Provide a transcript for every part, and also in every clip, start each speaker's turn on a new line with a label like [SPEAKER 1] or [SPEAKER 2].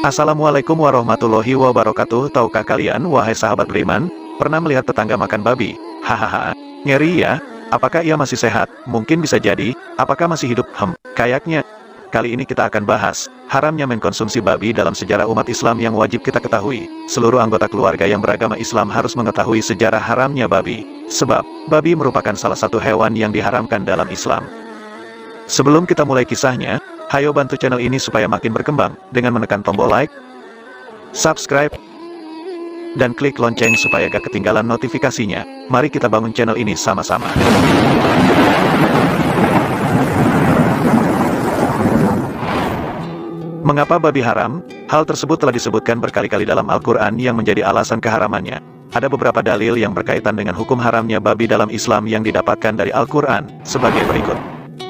[SPEAKER 1] Assalamualaikum warahmatullahi wabarakatuh. Tahukah kalian, wahai sahabat beriman, pernah melihat tetangga makan babi? Hahaha, ngeri ya? Apakah ia masih sehat? Mungkin bisa jadi. Apakah masih hidup? Kayaknya. Kali ini kita akan bahas haramnya mengkonsumsi babi dalam sejarah umat Islam yang wajib kita ketahui. Seluruh anggota keluarga yang beragama Islam harus mengetahui sejarah haramnya babi. Sebab, babi merupakan salah satu hewan yang diharamkan dalam Islam. Sebelum kita mulai kisahnya, hayo bantu channel ini supaya makin berkembang dengan menekan tombol like, subscribe, dan klik lonceng supaya gak ketinggalan notifikasinya. Mari kita bangun channel ini sama-sama. Mengapa babi haram? Hal tersebut telah disebutkan berkali-kali dalam Al-Quran yang menjadi alasan keharamannya. Ada beberapa dalil yang berkaitan dengan hukum haramnya babi dalam Islam yang didapatkan dari Al-Quran, sebagai berikut.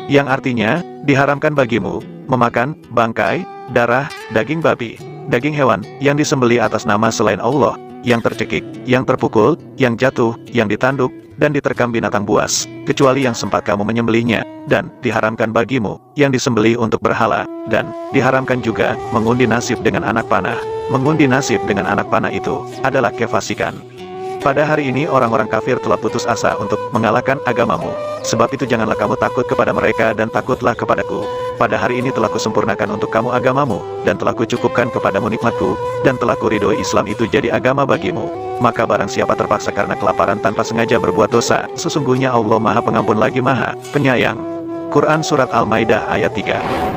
[SPEAKER 1] Yang artinya, diharamkan bagimu, memakan, bangkai, darah, daging babi, daging hewan, yang disembeli atas nama selain Allah, yang tercekik, yang terpukul, yang jatuh, yang ditanduk, dan diterkam binatang buas, kecuali yang sempat kamu menyembelihnya, dan diharamkan bagimu, yang disembelih untuk berhala, dan diharamkan juga mengundi nasib dengan anak panah. Mengundi nasib dengan anak panah itu adalah kefasikan. Pada hari ini orang-orang kafir telah putus asa untuk mengalahkan agamamu. Sebab itu janganlah kamu takut kepada mereka dan takutlah kepadaku. Pada hari ini telah kusempurnakan untuk kamu agamamu, dan telah kucukupkan kepadamu nikmatku, dan telah kuridhoi Islam itu jadi agama bagimu. Maka barang siapa terpaksa karena kelaparan tanpa sengaja berbuat dosa, sesungguhnya Allah Maha Pengampun lagi Maha Penyayang. Quran Surat Al-Maidah ayat 3.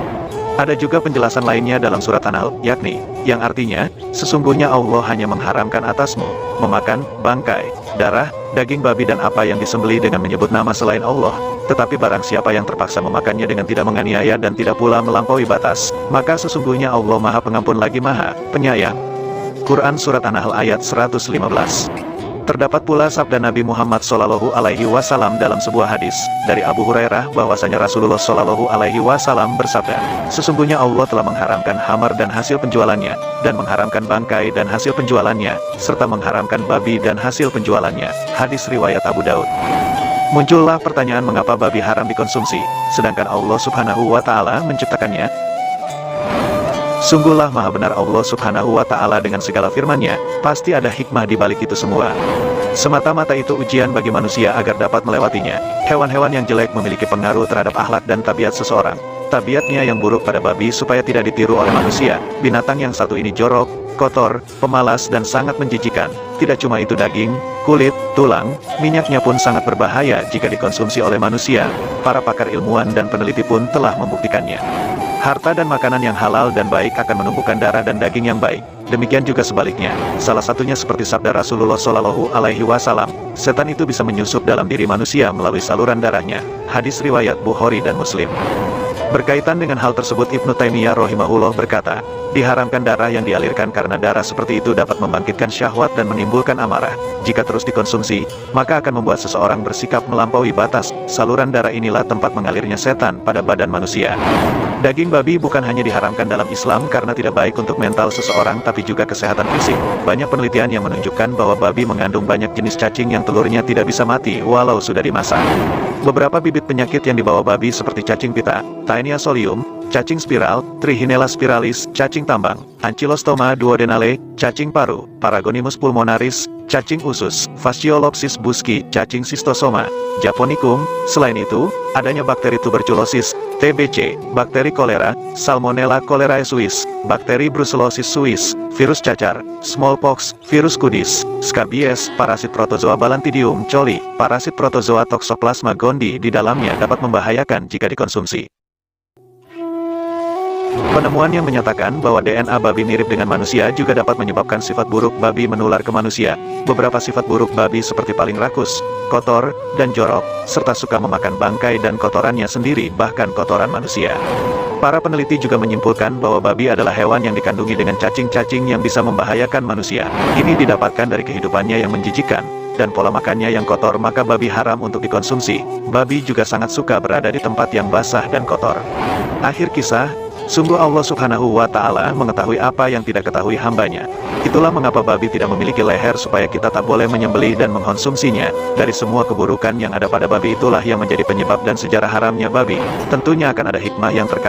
[SPEAKER 1] Ada juga penjelasan lainnya dalam surat An-Nahl, yakni, yang artinya, sesungguhnya Allah hanya mengharamkan atasmu, memakan, bangkai, darah, daging babi dan apa yang disembelih dengan menyebut nama selain Allah. Tetapi barang siapa yang terpaksa memakannya dengan tidak menganiaya dan tidak pula melampaui batas, maka sesungguhnya Allah Maha Pengampun lagi Maha Penyayang. Quran Surat An-Nahl ayat 115. Terdapat pula sabda Nabi Muhammad SAW dalam sebuah hadis dari Abu Hurairah bahwasanya Rasulullah SAW bersabda, sesungguhnya Allah telah mengharamkan khamar dan hasil penjualannya, dan mengharamkan bangkai dan hasil penjualannya, serta mengharamkan babi dan hasil penjualannya. Hadis riwayat Abu Daud. Muncullah pertanyaan mengapa babi haram dikonsumsi, sedangkan Allah Subhanahu wa Ta'ala menciptakannya. Sungguhlah maha benar Allah Subhanahu wa Ta'ala dengan segala firman-Nya, pasti ada hikmah di balik itu semua. Semata-mata itu ujian bagi manusia agar dapat melewatinya. Hewan-hewan yang jelek memiliki pengaruh terhadap akhlak dan tabiat seseorang. Tabiatnya yang buruk pada babi supaya tidak ditiru oleh manusia. Binatang yang satu ini jorok, kotor, pemalas dan sangat menjijikan. Tidak cuma itu daging, kulit, tulang, minyaknya pun sangat berbahaya jika dikonsumsi oleh manusia. Para pakar ilmuwan dan peneliti pun telah membuktikannya. Harta dan makanan yang halal dan baik akan menumbuhkan darah dan daging yang baik. Demikian juga sebaliknya. Salah satunya seperti sabda Rasulullah SAW, setan itu bisa menyusup dalam diri manusia melalui saluran darahnya. Hadis riwayat Bukhari dan Muslim. Berkaitan dengan hal tersebut Ibnu Taimiyah rahimahullah berkata, diharamkan darah yang dialirkan karena darah seperti itu dapat membangkitkan syahwat dan menimbulkan amarah. Jika terus dikonsumsi, maka akan membuat seseorang bersikap melampaui batas. Saluran darah inilah tempat mengalirnya setan pada badan manusia. Daging babi bukan hanya diharamkan dalam Islam karena tidak baik untuk mental seseorang tapi juga kesehatan fisik. Banyak penelitian yang menunjukkan bahwa babi mengandung banyak jenis cacing yang telurnya tidak bisa mati walau sudah dimasak. Beberapa bibit penyakit yang dibawa babi seperti cacing pita, Taenia solium, cacing spiral, Trichinella spiralis, cacing tambang, Ancylostoma duodenale, cacing paru, Paragonimus pulmonaris, cacing usus, Fasciolopsis busci, cacing schistosoma, Japonicum. Selain itu, adanya bakteri tuberculosis, TBC, bakteri kolera, Salmonella cholerae suis, bakteri Brucellosis suis, virus cacar, smallpox, virus kudis, scabies, parasit protozoa Balantidium coli, parasit protozoa Toxoplasma gondii di dalamnya dapat membahayakan jika dikonsumsi. Penemuan yang menyatakan bahwa DNA babi mirip dengan manusia juga dapat menyebabkan sifat buruk babi menular ke manusia. Beberapa sifat buruk babi seperti paling rakus, kotor, dan jorok, serta suka memakan bangkai dan kotorannya sendiri, bahkan kotoran manusia. Para peneliti juga menyimpulkan bahwa babi adalah hewan yang dikandungi dengan cacing-cacing yang bisa membahayakan manusia. Ini didapatkan dari kehidupannya yang menjijikan, dan pola makannya yang kotor, maka babi haram untuk dikonsumsi. Babi juga sangat suka berada di tempat yang basah dan kotor. Akhir kisah, sungguh Allah Subhanahu wa Ta'ala mengetahui apa yang tidak ketahui hambanya. Itulah mengapa babi tidak memiliki leher supaya kita tak boleh menyembelih dan mengkonsumsinya. Dari semua keburukan yang ada pada babi itulah yang menjadi penyebab dan sejarah haramnya babi. Tentunya akan ada hikmah yang terkandung